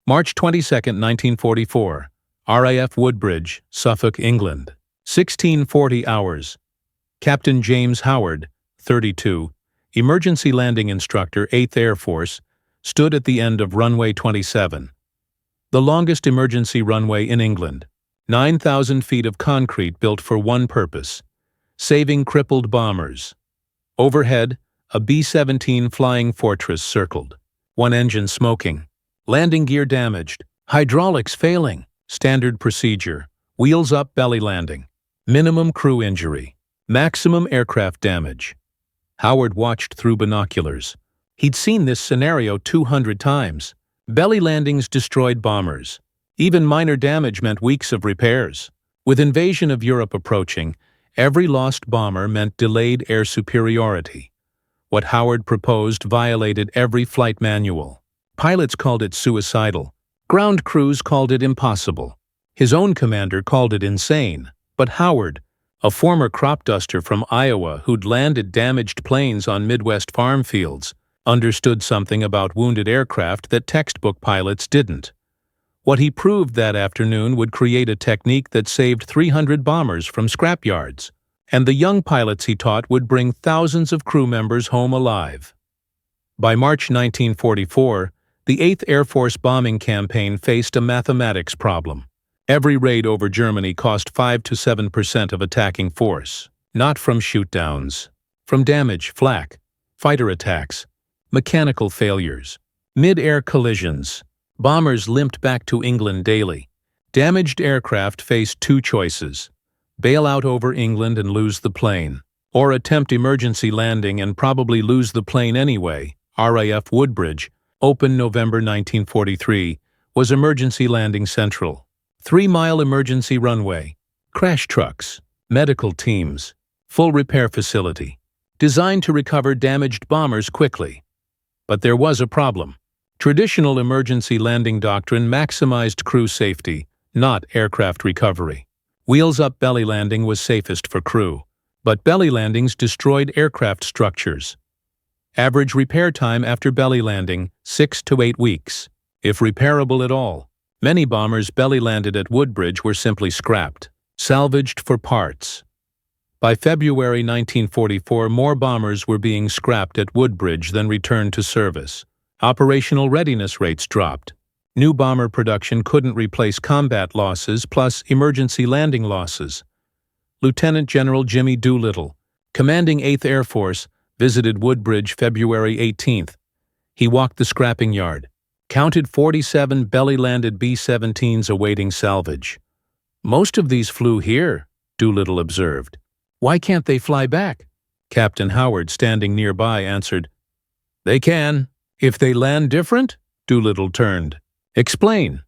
March 22, 1944. RAF Woodbridge, Suffolk, England. 1640 hours. Captain James Howard, 32, emergency landing instructor, 8th Air Force, stood at the end of runway 27. The longest emergency runway in England. 9,000 feet of concrete built for one purpose: saving crippled bombers. Overhead, a B-17 Flying Fortress circled. One engine smoking. Landing gear damaged. Hydraulics failing. Standard procedure. Wheels up belly landing. Minimum crew injury. Maximum aircraft damage. Howard watched through binoculars. He'd seen this scenario 200 times. Belly landings destroyed bombers. Even minor damage meant weeks of repairs. With invasion of Europe approaching, every lost bomber meant delayed air superiority. What Howard proposed violated every flight manual. Pilots called it suicidal. Ground crews called it impossible. His own commander called it insane. But Howard, a former crop duster from Iowa who'd landed damaged planes on Midwest farm fields, understood something about wounded aircraft that textbook pilots didn't. What he proved that afternoon would create a technique that saved 300 bombers from scrapyards, and the young pilots he taught would bring thousands of crew members home alive. By March 1944, the 8th Air Force bombing campaign faced a mathematics problem. Every raid over Germany cost 5 to 7% of attacking force, not from shootdowns, from damage, flak, fighter attacks, mechanical failures, mid-air collisions. Bombers limped back to England daily. Damaged aircraft faced two choices: bail out over England and lose the plane, or attempt emergency landing and probably lose the plane anyway. RAF Woodbridge, open November 1943, was emergency landing central. 3-mile emergency runway, crash trucks, medical teams, full repair facility, designed to recover damaged bombers quickly. But there was a problem. Traditional emergency landing doctrine maximized crew safety, not aircraft recovery. Wheels-up belly landing was safest for crew, but belly landings destroyed aircraft structures. Average repair time after belly landing, 6 to 8 weeks, if repairable at all. Many bombers belly landed at Woodbridge were simply scrapped, salvaged for parts. By February 1944, more bombers were being scrapped at Woodbridge than returned to service. Operational readiness rates dropped. New bomber production couldn't replace combat losses plus emergency landing losses. Lieutenant General Jimmy Doolittle, commanding 8th Air Force, visited Woodbridge February 18th. He walked the scrapping yard, counted 47 belly-landed B-17s awaiting salvage. "Most of these flew here," Doolittle observed. "Why can't they fly back?" Captain Howard, standing nearby, answered, "They can. If they land different?" Doolittle turned. "Explain."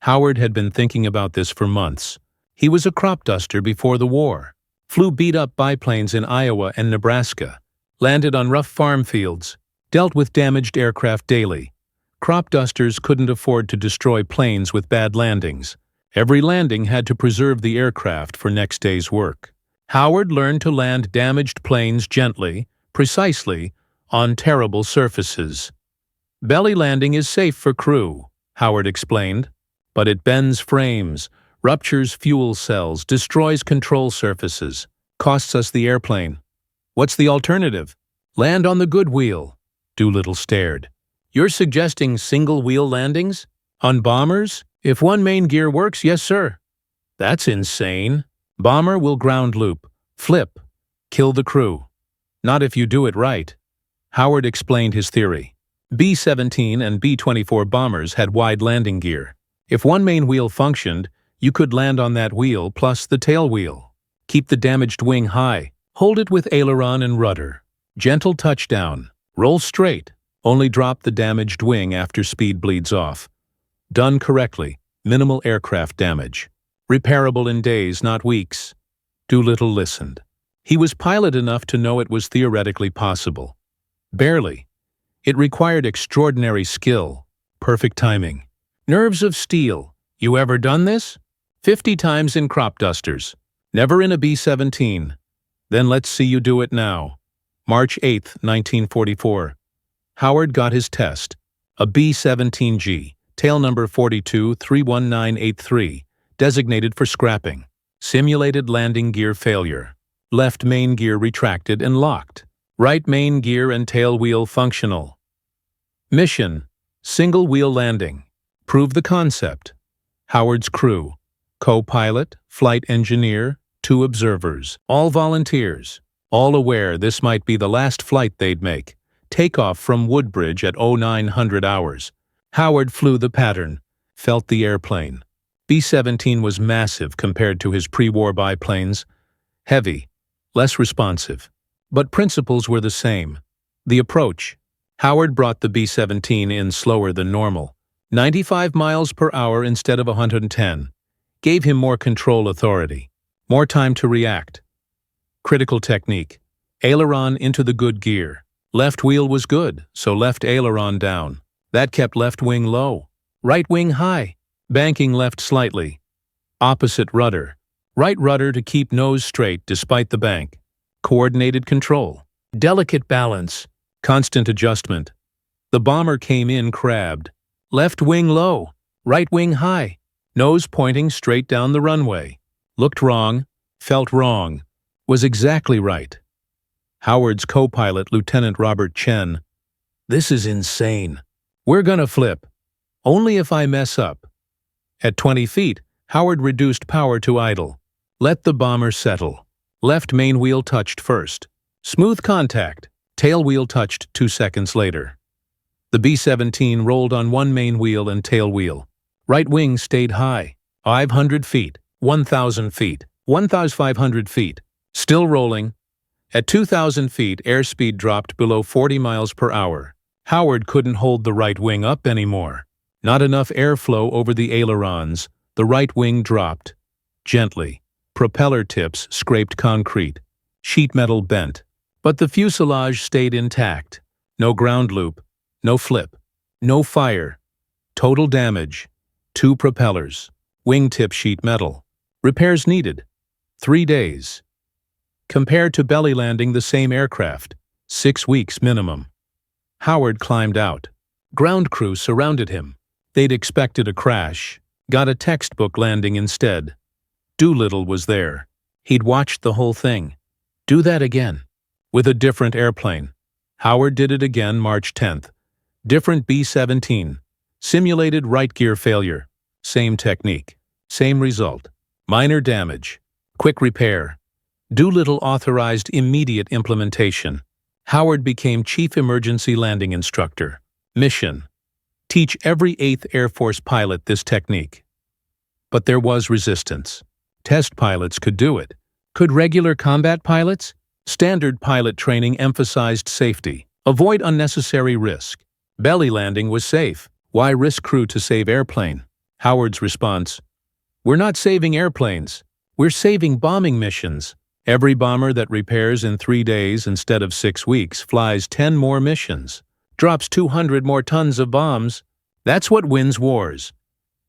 Howard had been thinking about this for months. He was a crop duster before the war, flew beat-up biplanes in Iowa and Nebraska, landed on rough farm fields, dealt with damaged aircraft daily. Crop dusters couldn't afford to destroy planes with bad landings. Every landing had to preserve the aircraft for next day's work. Howard learned to land damaged planes gently, precisely, on terrible surfaces. "Belly landing is safe for crew," Howard explained, "but it bends frames, ruptures fuel cells, destroys control surfaces, costs us the airplane. What's the alternative?" "Land on the good wheel." Doolittle stared. "You're suggesting single-wheel landings? On bombers? If one main gear works, yes, sir." "That's insane. Bomber will ground loop, flip, kill the crew. Not if you do it right." Howard explained his theory. B-17 and B-24 bombers had wide landing gear. If one main wheel functioned, you could land on that wheel plus the tail wheel. Keep the damaged wing high. Hold it with aileron and rudder. Gentle touchdown. Roll straight. Only drop the damaged wing after speed bleeds off. Done correctly, minimal aircraft damage. Repairable in days, not weeks. Doolittle listened. He was pilot enough to know it was theoretically possible. Barely. It required extraordinary skill, perfect timing. Nerves of steel. You ever done this? 50 times in crop dusters. Never in a B-17. Then let's see you do it now. March 8, 1944. Howard got his test. A B-17G, tail number 42-31983, designated for scrapping. Simulated landing gear failure. Left main gear retracted and locked. Right main gear and tail wheel functional. Mission: single wheel landing. Prove the concept. Howard's crew: co-pilot, flight engineer, 2 observers, all volunteers, all aware this might be the last flight they'd make. Takeoff from Woodbridge at 0900 hours. Howard flew the pattern, felt the airplane. B-17 was massive compared to his pre-war biplanes. Heavy, less responsive. But principles were the same. The approach. Howard brought the B-17 in slower than normal. 95 miles per hour instead of 110. Gave him more control authority. More time to react. Critical technique. Aileron into the good gear. Left wheel was good, so left aileron down. That kept left wing low. Right wing high. Banking left slightly. Opposite rudder. Right rudder to keep nose straight despite the bank. Coordinated control. Delicate balance. Constant adjustment. The bomber came in crabbed. Left wing low. Right wing high. Nose pointing straight down the runway. Looked wrong. Felt wrong. Was exactly right. Howard's co-pilot, Lieutenant Robert Chen. "This is insane. We're gonna flip. Only if I mess up." At 20 feet, Howard reduced power to idle. Let the bomber settle. Left main wheel touched first. Smooth contact. Tail wheel touched 2 seconds later. The B-17 rolled on one main wheel and tail wheel. Right wing stayed high. 500 feet, 1,000 feet, 1,500 feet. Still rolling. At 2,000 feet, airspeed dropped below 40 miles per hour. Howard couldn't hold the right wing up anymore. Not enough airflow over the ailerons. The right wing dropped. Gently. Propeller tips scraped concrete. Sheet metal bent. But the fuselage stayed intact. No ground loop. No flip. No fire. Total damage. 2 propellers. Wingtip sheet metal. Repairs needed. 3 days. Compared to belly landing the same aircraft. 6 weeks minimum. Howard climbed out. Ground crew surrounded him. They'd expected a crash. Got a textbook landing instead. Doolittle was there. He'd watched the whole thing. Do that again. With a different airplane. Howard did it again March 10th. Different B-17. Simulated right gear failure. Same technique. Same result. Minor damage. Quick repair. Doolittle authorized immediate implementation. Howard became Chief Emergency Landing Instructor. Mission: teach every 8th Air Force pilot this technique. But there was resistance. Test pilots could do it. Could regular combat pilots? Standard pilot training emphasized safety. Avoid unnecessary risk. Belly landing was safe. Why risk crew to save airplane? Howard's response: "We're not saving airplanes. We're saving bombing missions. Every bomber that repairs in 3 days instead of 6 weeks flies 10 more missions. Drops 200 more tons of bombs. That's what wins wars."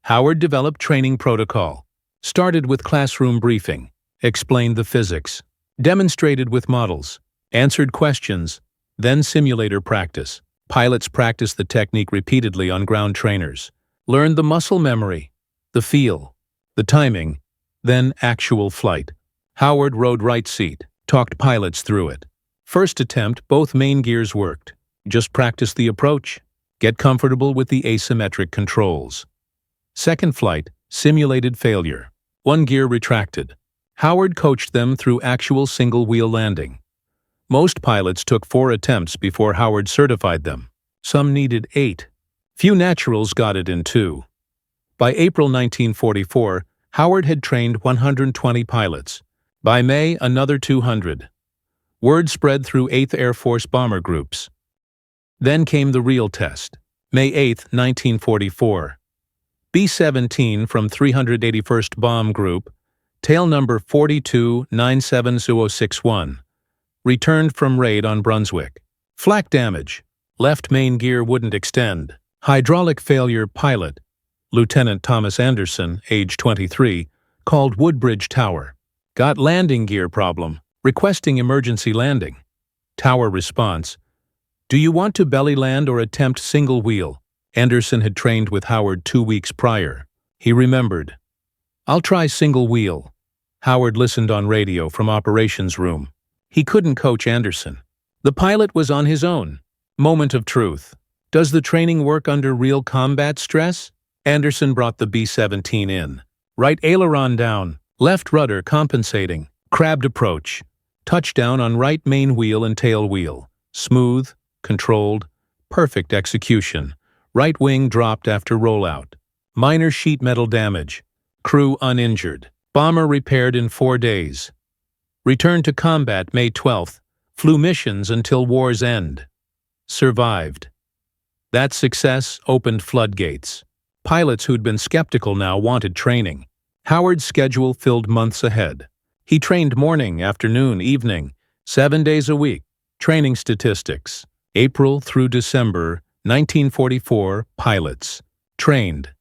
Howard developed training protocol. Started with classroom briefing. Explained the physics. Demonstrated with models. Answered questions. Then simulator practice. Pilots practiced the technique repeatedly on ground trainers. Learned the muscle memory, the feel, the timing, then actual flight. Howard rode right seat. Talked pilots through it. First attempt, both main gears worked. Just practice the approach. Get comfortable with the asymmetric controls. Second flight, simulated failure. One gear retracted. Howard coached them through actual single-wheel landing. Most pilots took 4 attempts before Howard certified them. Some needed 8. Few naturals got it in 2. By April 1944, Howard had trained 120 pilots. By May, another 200. Word spread through 8th Air Force bomber groups. Then came the real test. May 8, 1944. B-17 from 381st Bomb Group, tail number 42-97061, returned from raid on Brunswick. Flak damage. Left main gear wouldn't extend. Hydraulic failure. Pilot, Lieutenant Thomas Anderson, age 23, called Woodbridge Tower. Got landing gear problem. Requesting emergency landing. Tower response: "Do you want to belly land or attempt single wheel? Anderson had trained with Howard 2 weeks prior. He remembered. "I'll try single wheel." Howard listened on radio from operations room. He couldn't coach Anderson. The pilot was on his own. Moment of truth. Does the training work under real combat stress? Anderson brought the B-17 in. Right aileron down, left rudder compensating, crabbed approach. Touchdown on right main wheel and tail wheel. Smooth, controlled, perfect execution. Right wing dropped after rollout. Minor sheet metal damage. Crew uninjured. Bomber repaired in 4 days. Returned to combat May 12th. Flew missions until war's end. Survived. That success opened floodgates. Pilots who'd been skeptical now wanted training. Howard's schedule filled months ahead. He trained morning, afternoon, evening, 7 days a week. Training statistics. April through December 1944, pilots. Trained.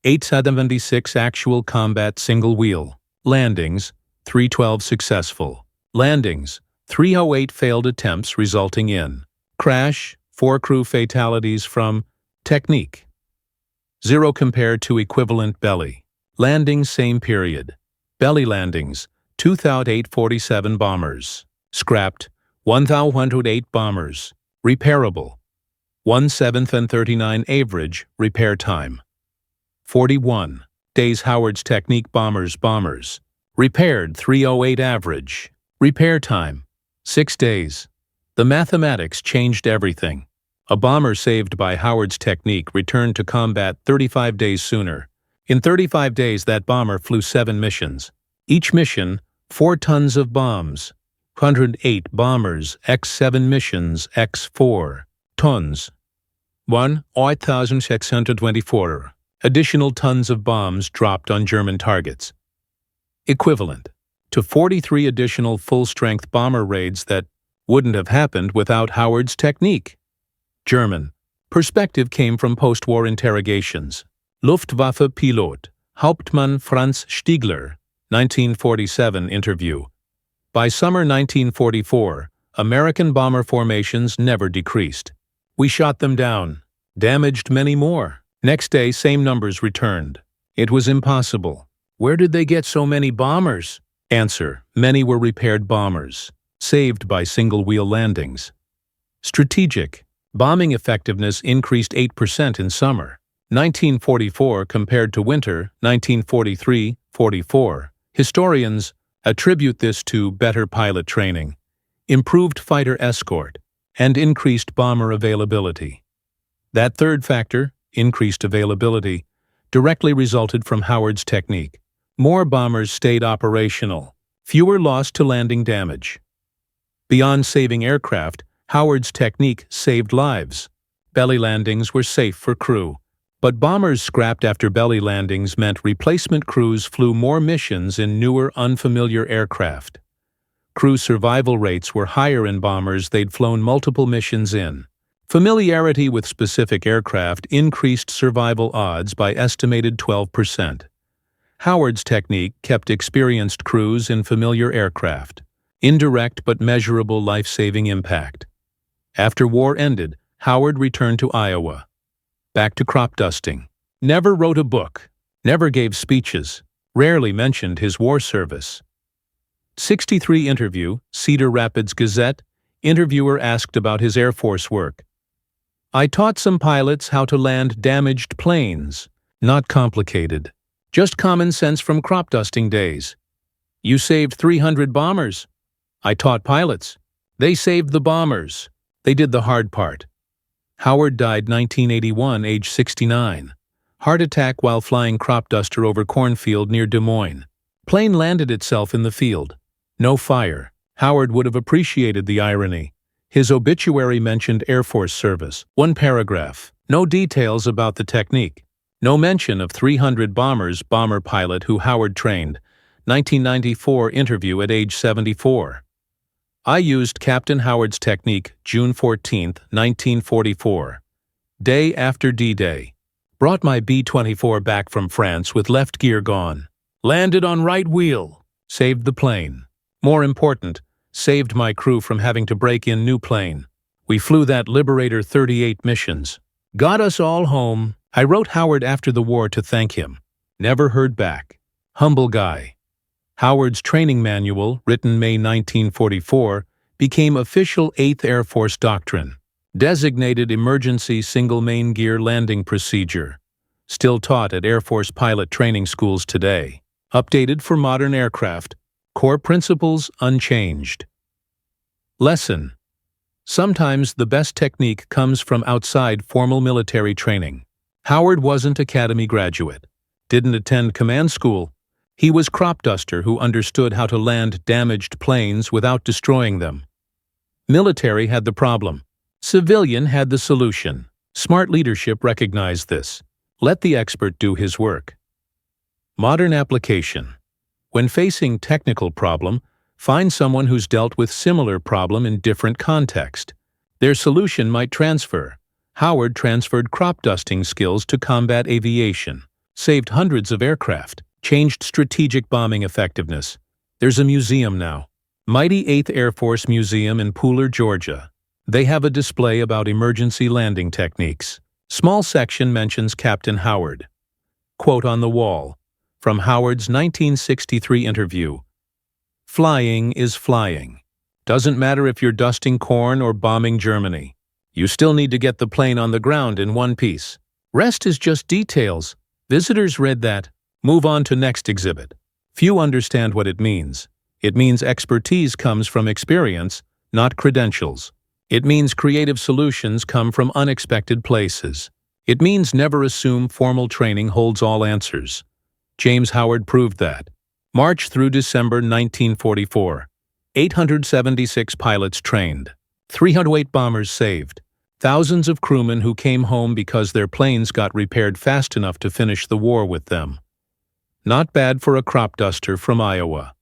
876 actual combat single-wheel. Landings, 312 successful. Landings, 308 failed attempts resulting in crash, 4 crew fatalities from technique. 0 compared to equivalent belly. Landings same period. Belly landings, 2,847 bombers. Scrapped, 1,108 bombers. Repairable. 1/7 and 39 average repair time. 41 days Howard's technique bombers. Repaired 308 average. Repair time, 6 days. The mathematics changed everything. A bomber saved by Howard's technique returned to combat 35 days sooner. In 35 days, that bomber flew 7 missions. Each mission, 4 tons of bombs. 108 bombers, x 7 missions, x 4 tons. 1,624 additional tons of bombs dropped on German targets. Equivalent to 43 additional full-strength bomber raids that wouldn't have happened without Howard's technique. German perspective came from post-war interrogations. Luftwaffe Pilot, Hauptmann Franz Stiegler, 1947 interview. By summer 1944, American bomber formations never decreased. We shot them down, damaged many more. Next day, same numbers returned. It was impossible. Where did they get so many bombers? Answer: many were repaired bombers, saved by single-wheel landings. Strategic. Bombing effectiveness increased 8% in summer 1944 compared to winter 1943-44. Historians attribute this to better pilot training, improved fighter escort, and increased bomber availability. That third factor, increased availability, directly resulted from Howard's technique. More bombers stayed operational, fewer lost to landing damage. Beyond saving aircraft, Howard's technique saved lives. Belly landings were safe for crew, but bombers scrapped after belly landings meant replacement crews flew more missions in newer, unfamiliar aircraft. Crew survival rates were higher in bombers they'd flown multiple missions in. Familiarity with specific aircraft increased survival odds by estimated 12%. Howard's technique kept experienced crews in familiar aircraft. Indirect but measurable life-saving impact. After war ended, Howard returned to Iowa. Back to crop dusting. Never wrote a book. Never gave speeches. Rarely mentioned his war service. 63 interview, Cedar Rapids Gazette. Interviewer asked about his Air Force work. I taught some pilots how to land damaged planes. Not complicated. Just common sense from crop dusting days. You saved 300 bombers. I taught pilots. They saved the bombers. They did the hard part. Howard died 1981, age 69. Heart attack while flying crop duster over cornfield near Des Moines. Plane landed itself in the field. No fire. Howard would have appreciated the irony. His obituary mentioned Air Force service. 1 paragraph. No details about the technique. No mention of 300 bombers. Bomber pilot who Howard trained. 1994 interview at age 74. I used Captain Howard's technique June 14, 1944. Day after D-Day. Brought my B-24 back from France with left gear gone. Landed on right wheel. Saved the plane. More important, saved my crew from having to break in new plane. We flew that Liberator 38 missions. Got us all home. I wrote Howard after the war to thank him. Never heard back. Humble guy. Howard's training manual, written May 1944, became official 8th Air Force doctrine. Designated emergency single main gear landing procedure. Still taught at Air Force pilot training schools today. Updated for modern aircraft. Core principles unchanged. Lesson. Sometimes the best technique comes from outside formal military training. Howard wasn't academy graduate. Didn't attend command school. He was crop duster who understood how to land damaged planes without destroying them. Military had the problem. Civilian had the solution. Smart leadership recognized this. Let the expert do his work. Modern application. When facing technical problem, find someone who's dealt with similar problem in different context. Their solution might transfer. Howard transferred crop dusting skills to combat aviation, saved hundreds of aircraft, changed strategic bombing effectiveness. There's a museum now. Mighty 8th Air Force Museum in Pooler, Georgia. They have a display about emergency landing techniques. Small section mentions Captain Howard. Quote on the wall, from Howard's 1963 interview. Flying is flying. Doesn't matter if you're dusting corn or bombing Germany. You still need to get the plane on the ground in one piece. Rest is just details. Visitors read that. Move on to next exhibit. Few understand what it means. It means expertise comes from experience, not credentials. It means creative solutions come from unexpected places. It means never assume formal training holds all answers. James Howard proved that. March through December 1944. 876 pilots trained. 308 bombers saved. Thousands of crewmen who came home because their planes got repaired fast enough to finish the war with them. Not bad for a crop duster from Iowa.